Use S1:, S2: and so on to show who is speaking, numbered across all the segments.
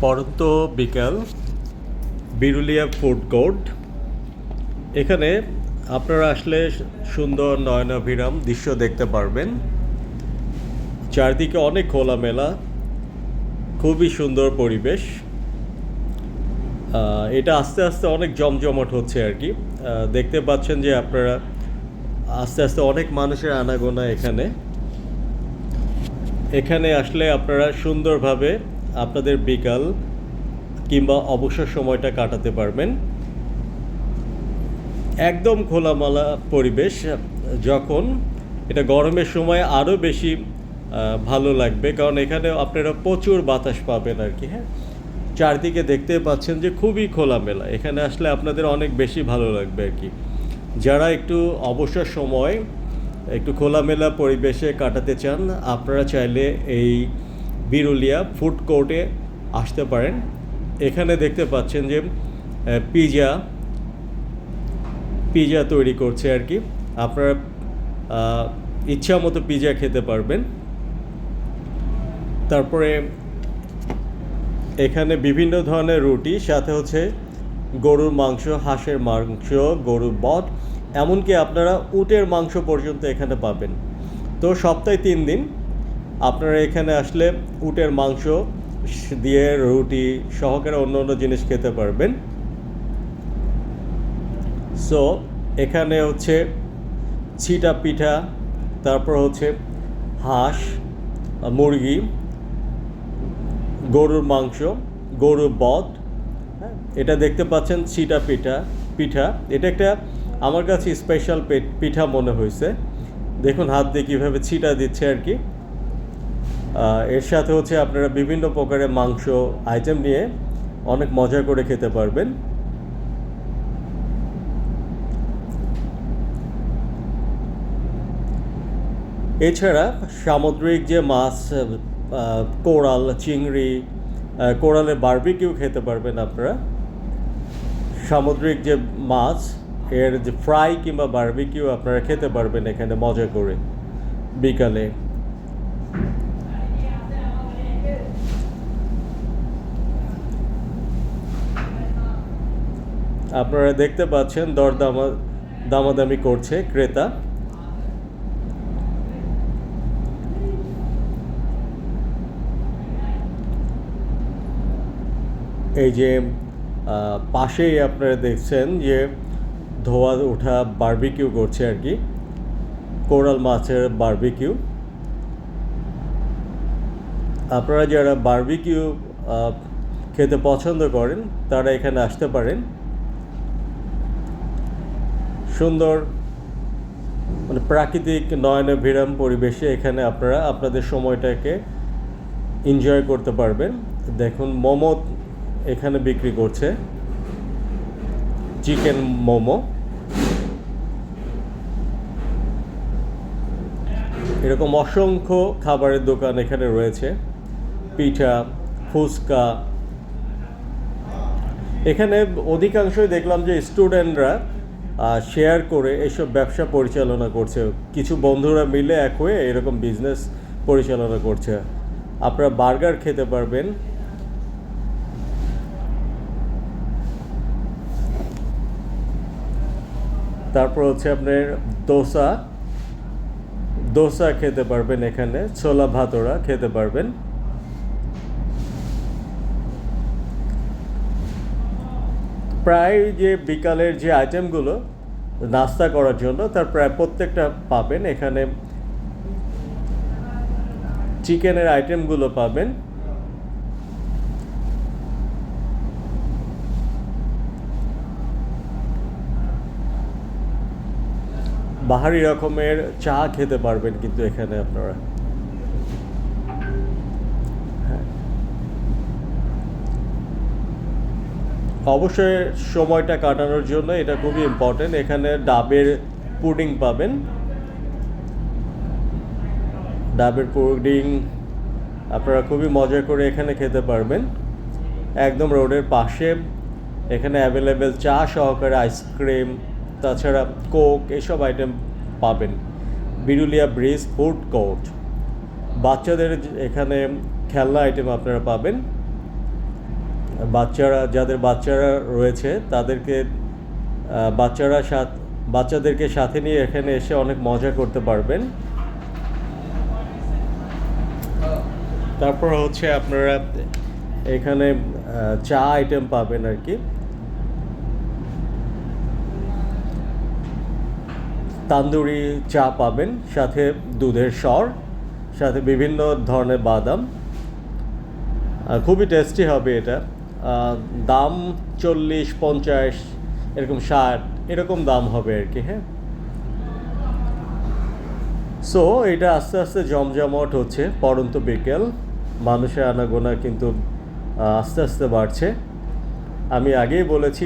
S1: পরন্ত বিকাল Birulia food court. এখানে আপনারা আসলে সুন্দর নয়নাভিরাম দৃশ্য দেখতে পারবেন। চারদিকে অনেক খোলামেলা, খুবই সুন্দর পরিবেশ। এটা আস্তে আস্তে অনেক জমজমাট হচ্ছে আর কি। দেখতে পাচ্ছেন যে আপনারা আস্তে আস্তে অনেক মানুষের আনাগোনা এখানে। এখানে আসলে আপনারা সুন্দরভাবে আপনাদের বিকাল কিংবা অবসর সময়টা কাটাতে পারবেন। একদম খোলামেলা পরিবেশ। যখন এটা গরমের সময় আরও বেশি ভালো লাগবে, কারণ এখানে আপনারা প্রচুর বাতাস পাবেন আর কি। হ্যাঁ, চারদিকে দেখতে পাচ্ছেন যে খুবই খোলামেলা। এখানে আসলে আপনাদের অনেক বেশি ভালো লাগবে আর কি। যারা একটু অবসর সময় একটু খোলামেলা পরিবেশে কাটাতে চান, আপনারা চাইলে এই বিরুলিয়া ফুড কোর্টে আসতে পারেন। এখানে দেখতে পাচ্ছেন যে পিজা তৈরি করছে আর কি। আপনারা ইচ্ছা মতো পিজা খেতে পারবেন। তারপরে এখানে বিভিন্ন ধরনের রুটি, সাথে হচ্ছে গরুর মাংস, হাঁসের মাংস, গরুর বট, এমনকি আপনারা উটের মাংস পর্যন্ত এখানে পাবেন। তো সপ্তাহে 3 দিন আপনারা এখানে আসলে উটের মাংস দিয়ে রুটি সহকারে অন্য অন্য জিনিস খেতে পারবেন। সো এখানে হচ্ছে ছিটা পিঠা, তারপর হচ্ছে হাঁস, মুরগি, গরুর মাংস, গরুর বট। হ্যাঁ, এটা দেখতে পাচ্ছেন ছিটা পিঠা। এটা একটা আমার কাছে স্পেশাল পিঠা মনে হয়েছে। দেখুন হাত দিয়ে কীভাবে ছিটা দিচ্ছে আর কি। এর সাথে হচ্ছে আপনারা বিভিন্ন প্রকারের মাংস আইটেম নিয়ে অনেক মজা করে খেতে পারবেন। এছাড়া সামুদ্রিক যে মাছ, কোরাল, চিংড়ি, কোরালের বারবিকিউ খেতে পারবেন আপনারা। সামুদ্রিক যে মাছ, এর যে ফ্রাই কিংবা বারবিকিউ আপনারা খেতে পারবেন এখানে মজা করে বিকালে। আপনারা দেখতে পাচ্ছেন দামাদামি করছে ক্রেতা। এই যে পাশেই আপনারা দেখছেন যে ধোয়া ওঠা বারবিকিউ করছে আর কি, কোরাল মাছের বারবিকিউ। আপনারা যারা বারবিকিউ খেতে পছন্দ করেন তারা এখানে আসতে পারেন। সুন্দর মানে প্রাকৃতিক নয়নাভিরাম পরিবেশে এখানে আপনারা আপনাদের সময়টাকে এনজয় করতে পারবেন। দেখুন মোমো এখানে বিক্রি করছে, চিকেন মোমো। এরকম অসংখ্য খাবারের দোকান এখানে রয়েছে, পিঠা, ফুচকা। এখানে অধিকাংশই দেখলাম যে স্টুডেন্টরা শেয়ার করে এইসব ব্যবসা পরিচালনা করছে। কিছু বন্ধুরা মিলে এক হয়ে এরকম বিজনেস পরিচালনা করছে। আপনারা বার্গার খেতে পারবেন। তারপর হচ্ছে আপনার দোসা খেতে পারবেন এখানে, ছোলা ভাতোরা খেতে পারবেন। প্রায় যে বিকালের যে আইটেমগুলো নাস্তা করার জন্য, তার প্রায় প্রত্যেকটা পাবেন এখানে। চিকেনের আইটেমগুলো পাবেন। বাহারি রকমের চা খেতে পারবেন কিন্তু এখানে আপনারা। হ্যাঁ, অবশ্যই সময়টা কাটানোর জন্য এটা খুবই ইম্পর্টেন্ট। এখানে ডাবের পুডিং পাবেন। ডাবের পুডিং আপনারা খুবই মজা করে এখানে খেতে পারবেন। একদম রোডের পাশে এখানে অ্যাভেলেবেল চা সহকারে আইসক্রিম, তাছাড়া কোক, এসব আইটেম পাবেন। Birulia bridge food court. বাচ্চাদের এখানে খেলনা আইটেম আপনারা পাবেন। যাদের বাচ্চারা রয়েছে তাদেরকে বাচ্চাদেরকে সাথে নিয়ে এখানে এসে অনেক মজা করতে পারবেন। তারপর হচ্ছে আপনারা এখানে চা আইটেম পাবেন আর কি। তান্দুরি চা পাবেন, সাথে দুধের সর, সাথে বিভিন্ন ধরনের বাদাম। খুবই টেস্টি হবে এটা। দাম 40-50 এরকম 60 এরকম দাম হবে আর কি। হ্যাঁ, সো এটা আস্তে আস্তে জমজমাট হচ্ছে। পড়ন্ত বিকেল, মানুষের আনাগোনা কিন্তু আস্তে আস্তে বাড়ছে। আমি আগেই বলেছি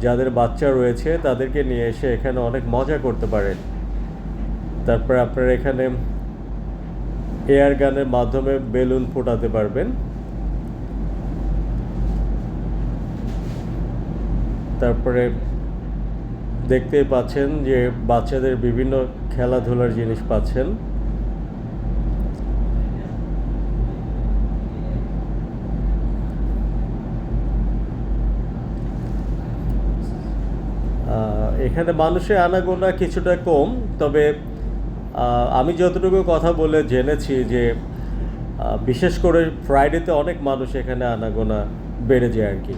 S1: যাদের বাচ্চা রয়েছে তাদেরকে নিয়ে এসে এখানে অনেক মজা করতে পারেন। তারপর আপনারা এখানে এয়ার গানের মাধ্যমে বেলুন ফোটাতে পারবেন। তারপরে দেখতেই পাচ্ছেন যে বাচ্চাদের বিভিন্ন খেলাধুলার জিনিস পাচ্ছেন। এখানে মানুষের আনাগোনা কিছুটা কম, তবে আমি যতটুকু কথা বলে জেনেছি যে বিশেষ করে ফ্রাইডেতে অনেক মানুষ এখানে আনাগোনা বেড়ে যায় আর কি।